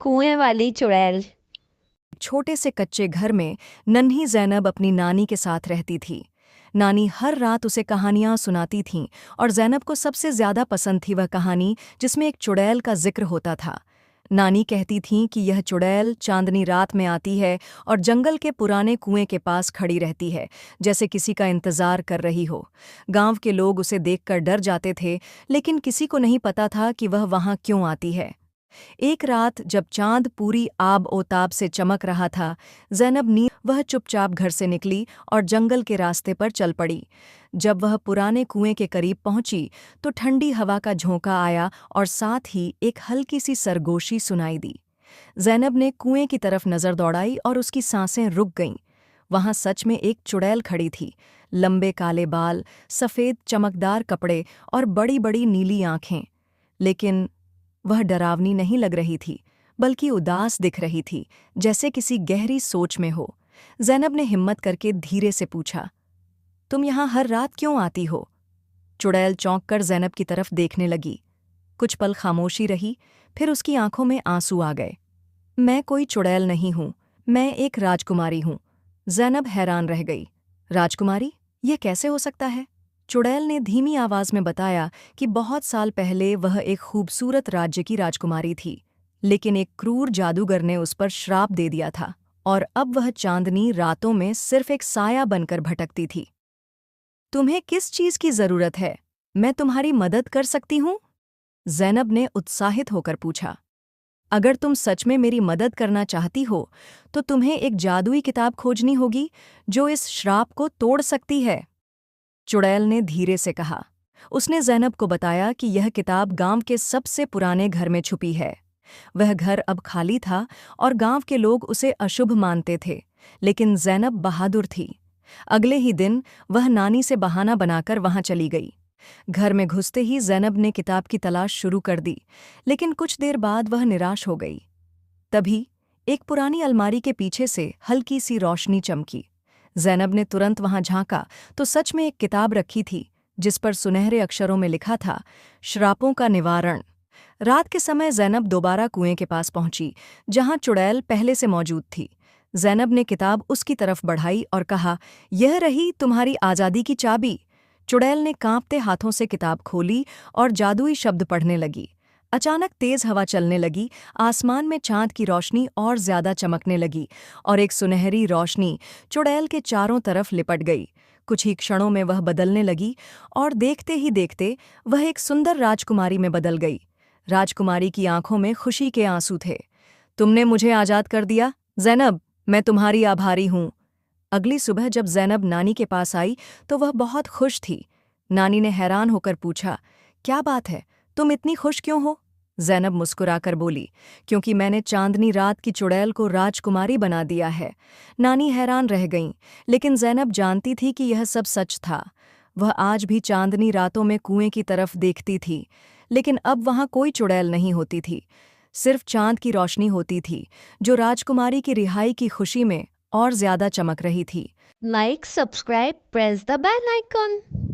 कुएं वाली चुड़ैल। छोटे से कच्चे घर में नन्ही ज़ैनब अपनी नानी के साथ रहती थी। नानी हर रात उसे कहानियां सुनाती थीं और ज़ैनब को सबसे ज़्यादा पसंद थी वह कहानी जिसमें एक चुड़ैल का जिक्र होता था। नानी कहती थीं कि यह चुड़ैल चांदनी रात में आती है और जंगल के पुराने कुएं के पास खड़ी रहती है, जैसे किसी का इंतज़ार कर रही हो। गांव के लोग उसे देखकर डर जाते थे, लेकिन किसी को नहीं पता था कि वह वहां क्यों आती है। एक रात जब चांद पूरी आब-ओ-ताब से चमक रहा था, ज़ैनब नींद वह चुपचाप घर से निकली और जंगल के रास्ते पर चल पड़ी। जब वह पुराने कुएं के करीब पहुंची, तो ठंडी हवा का झोंका आया और साथ ही एक हल्की सी सरगोशी सुनाई दी। ज़ैनब ने कुएं की तरफ नज़र दौड़ाई और उसकी सांसें रुक गईं। वहां सच में एक चुड़ैल खड़ी थी, लंबे काले बाल, सफ़ेद चमकदार कपड़े और बड़ी-बड़ी नीली आंखें। लेकिन वह डरावनी नहीं लग रही थी, बल्कि उदास दिख रही थी, जैसे किसी गहरी सोच में हो। ज़ैनब ने हिम्मत करके धीरे से पूछा, तुम यहाँ हर रात क्यों आती हो? चुड़ैल चौंक कर ज़ैनब की तरफ देखने लगी। कुछ पल खामोशी रही, फिर उसकी आंखों में आंसू आ गए। मैं कोई चुड़ैल नहीं हूँ, मैं एक राजकुमारी हूँ। ज़ैनब हैरान रह गई। राजकुमारी? ये कैसे हो सकता है? चुड़ैल ने धीमी आवाज में बताया कि बहुत साल पहले वह एक खूबसूरत राज्य की राजकुमारी थी, लेकिन एक क्रूर जादूगर ने उस पर श्राप दे दिया था और अब वह चांदनी रातों में सिर्फ एक साया बनकर भटकती थी। तुम्हें किस चीज की जरूरत है? मैं तुम्हारी मदद कर सकती हूँ? ज़ैनब ने उत्साहित होकर पूछा। अगर तुम सच में मेरी मदद करना चाहती हो, तो तुम्हें एक जादुई किताब खोजनी होगी जो इस श्राप को तोड़ सकती है। चुड़ैल ने धीरे से कहा। उसने ज़ैनब को बताया कि यह किताब गांव के सबसे पुराने घर में छुपी है। वह घर अब खाली था और गांव के लोग उसे अशुभ मानते थे, लेकिन ज़ैनब बहादुर थी। अगले ही दिन वह नानी से बहाना बनाकर वहां चली गई। घर में घुसते ही ज़ैनब ने किताब की तलाश शुरू कर दी, लेकिन कुछ देर बाद वह निराश हो गई। तभी एक पुरानी अलमारी के पीछे से हल्की सी रोशनी चमकी। ज़ैनब ने तुरंत वहां झांका तो सच में एक किताब रखी थी, जिस पर सुनहरे अक्षरों में लिखा था, श्रापों का निवारण। रात के समय ज़ैनब दोबारा कुएं के पास पहुंची, जहां चुड़ैल पहले से मौजूद थी। ज़ैनब ने किताब उसकी तरफ बढ़ाई और कहा, यह रही तुम्हारी आज़ादी की चाबी। चुड़ैल ने कांपते हाथों से किताब खोली और जादुई शब्द पढ़ने लगी। अचानक तेज हवा चलने लगी, आसमान में चांद की रोशनी और ज्यादा चमकने लगी और एक सुनहरी रोशनी चुड़ैल के चारों तरफ लिपट गई। कुछ ही क्षणों में वह बदलने लगी और देखते ही देखते वह एक सुंदर राजकुमारी में बदल गई। राजकुमारी की आंखों में खुशी के आंसू थे। तुमने मुझे आजाद कर दिया, ज़ैनब, मैं तुम्हारी आभारी हूँ। अगली सुबह जब ज़ैनब नानी के पास आई तो वह बहुत खुश थी। नानी ने हैरान होकर पूछा, क्या बात है, तुम इतनी खुश क्यों हो? ज़ैनब मुस्कुराकर बोली, क्योंकि मैंने चांदनी रात की चुड़ैल को राजकुमारी बना दिया है। नानी हैरान रह गईं, लेकिन ज़ैनब जानती थी कि यह सब सच था। वह आज भी चांदनी रातों में कुएं की तरफ देखती थी, लेकिन अब वहां कोई चुड़ैल नहीं होती थी, सिर्फ चांद की रोशनी होती थी, जो राजकुमारी की रिहाई की खुशी में और ज्यादा चमक रही थी। Like, subscribe, press the bell icon.